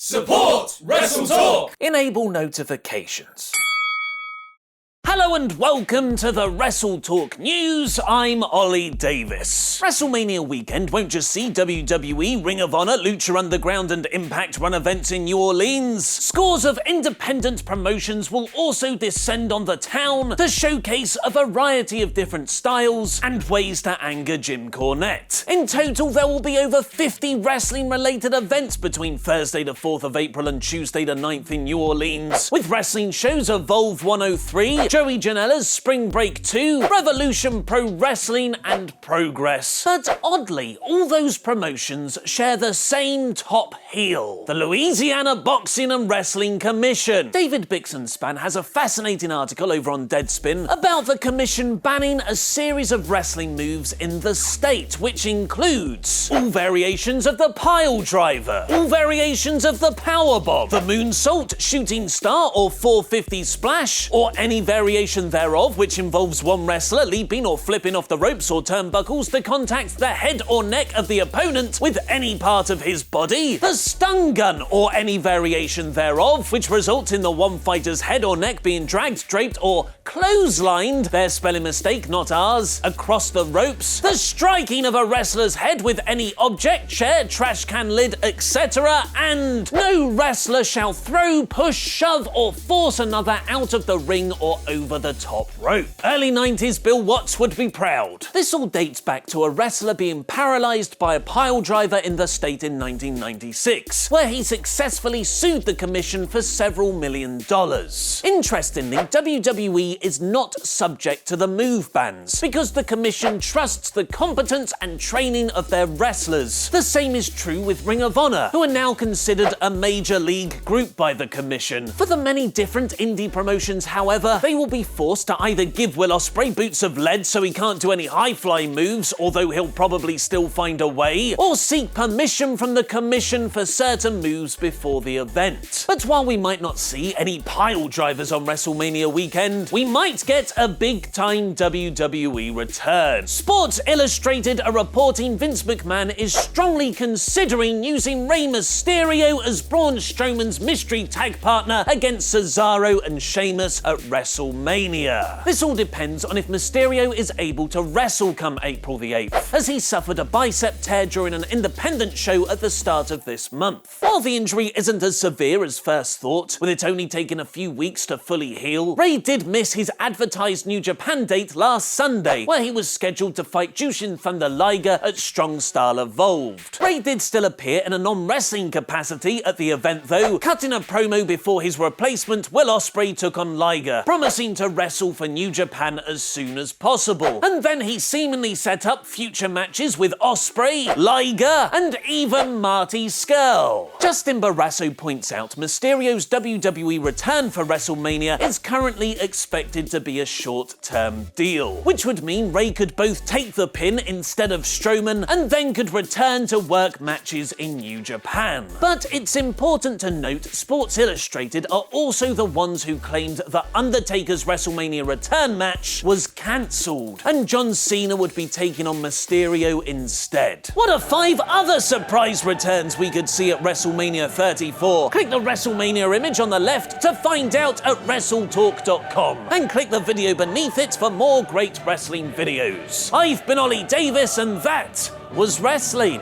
Support Wrestle Talk! Enable notifications. Hello and welcome to the Wrestle Talk News. I'm Ollie Davis. WrestleMania weekend won't just see WWE, Ring of Honor, Lucha Underground and Impact run events in New Orleans. Scores of independent promotions will also descend on the town to showcase a variety of different styles and ways to anger Jim Cornette. In total, there will be over 50 wrestling-related events between Thursday the 4th of April and Tuesday the 9th in New Orleans, with wrestling shows Evolve 103, Joey Janela's Spring Break 2, Revolution Pro Wrestling, and Progress. But oddly, all those promotions share the same top heel, the Louisiana Boxing and Wrestling Commission. David Bixenspan has a fascinating article over on Deadspin about the commission banning a series of wrestling moves in the state, which includes all variations of the pile driver, all variations of the powerbomb, the moonsault, shooting star or 450 splash, or any variation thereof which involves one wrestler leaping or flipping off the ropes or turnbuckles to contact the head or neck of the opponent with any part of his body, the stun gun or any variation thereof which results in the one fighter's head or neck being dragged, draped or clotheslined, their spelling mistake, not ours, across the ropes, the striking of a wrestler's head with any object, chair, trash can lid, etc., and no wrestler shall throw, push, shove or force another out of the ring or over the top rope. Early 90s Bill Watts would be proud. This all dates back to a wrestler being paralyzed by a pile driver in the state in 1996, where he successfully sued the commission for several $1 million. Interestingly, WWE is not subject to the move bans because the commission trusts the competence and training of their wrestlers. The same is true with Ring of Honor, who are now considered a major league group by the commission. For the many different indie promotions, however, they will be forced to either give Will Ospreay boots of lead so he can't do any high-flying moves, although he'll probably still find a way, or seek permission from the commission for certain moves before the event. But while we might not see any pile drivers on WrestleMania weekend, we might get a big-time WWE return. Sports Illustrated are reporting Vince McMahon is strongly considering using Rey Mysterio as Braun Strowman's mystery tag partner against Cesaro and Sheamus at WrestleMania. This all depends on if Mysterio is able to wrestle come April the 8th, as he suffered a bicep tear during an independent show at the start of this month. While the injury isn't as severe as first thought, with it only taking a few weeks to fully heal, Rey did miss his advertised New Japan date last Sunday, where he was scheduled to fight Jushin Thunder Liger at Strong Style Evolved. Rey did still appear in a non-wrestling capacity at the event though, cutting a promo before his replacement Will Ospreay took on Liger, promising to wrestle for New Japan as soon as possible. And then he seemingly set up future matches with Ospreay, Liger, and even Marty Scurll. Justin Barrasso points out Mysterio's WWE return for WrestleMania is currently expected to be a short-term deal, which would mean Rey could both take the pin instead of Strowman and then could return to work matches in New Japan. But it's important to note Sports Illustrated are also the ones who claimed that Undertaker's WrestleMania return match was cancelled, and John Cena would be taking on Mysterio instead. What are 5 other surprise returns we could see at WrestleMania 34? Click the WrestleMania image on the left to find out at WrestleTalk.com, and click the video beneath it for more great wrestling videos. I've been Ollie Davis, and that was wrestling.